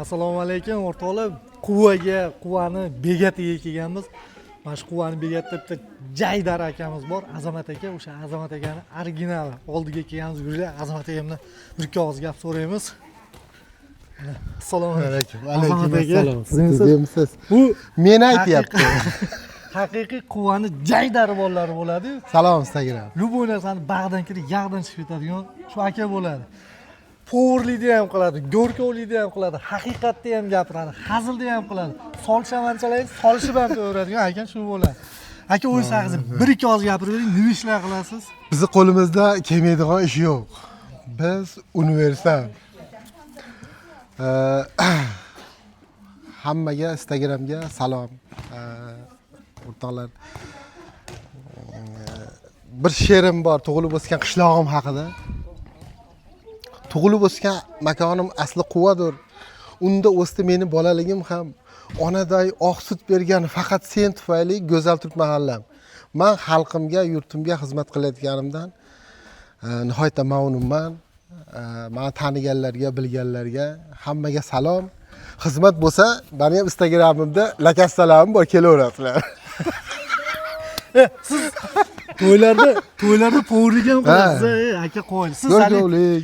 Assalomu alaykum o'rtoqlar. Quvani begatiga kelganmiz. Mana shu quvani begatda bitta Jaydar akamiz bor, Azamat aka. O'sha Azamat akani original oldiga kelganmiz. Yurlar, Azamat akamdan bir ikki og'iz gap so'raymiz. Assalomu alaykum. Alaykum assalom. Sizmisiz? Bu men aytyapti. Haqiqiy quvani Jaydar bolalari bo'ladi-yu. Salom Instagram. Любой narsani bag'dan kirib, yog'dan chiqib ketadigan shu aka bo'ladi. Powerlikni ham qiladi, go'rkovlikni ham qiladi, haqiqatni ham gapiradi, hazilni ham qiladi. Solshamanchalaydi, solishib ham ko'radigan aka shu bo'ladi. Aka o'zingiz haqingizda bir ikki oz gapirib bering, nima ishlar qilasiz? Bizni qo'limizda kelmaydigan ish yo'q. Biz universal. Hammaga Instagramga salom. O'rtoqlar. Bir she'rim bor, tug'ilib o'sgan qishlog'im haqida. Tug'ilib o'sgan makonim asli Quvadir. Unda o'sdi meni bolaligim ham. Onaday oq sut bergan faqat sen tufayli go'zal turk mahallam. Men xalqimga, yurtimga xizmat qilayotganimdan nihoyatda mamnunman. Meni taniganlarga, bilganlarga hammaga salom. Xizmat bo'lsa, meni ham Instagramimda lakassalarim bor, kelaverasizlar. Siz to'ylarda powerlik ham qilasiz, aka qo'ying. Siz go'rkovlik,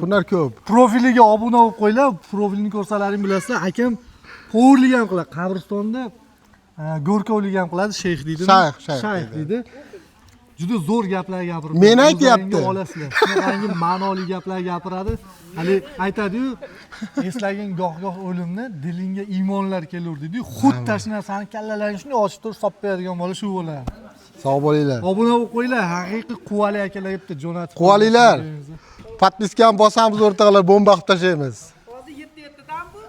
hunar ko'p. Profiliga obuna bo'lib qo'yinglar, profilini ko'rsalaring bilasizlar. Akam powerlik ham qiladi. Qabristonda go'rkovlik ham qiladi, shayx deydi. Shayx deydi. Juda zo'r gaplar gapiradi. Men aytyapti. Olasizlar. Shunaqangi ma'noli gaplar gapiradi. Hali aytadi-yu, eslagan goh-goh o'limni dilingga iymonlar kelur deydi-yu. Xuddi tashna sani kallalaring shunday ochib turib sop beradigan bola shu bo'ladi. Sog' bo'linglar. Obuna bo'lib qo'yinglar. Haqiqiy quvali akalar deb jo'natib. Quvaliklar. Podpiskani bosamiz o'rtoqlar, bomba qilib tashlaymiz. Hozir 7-7 dan bu.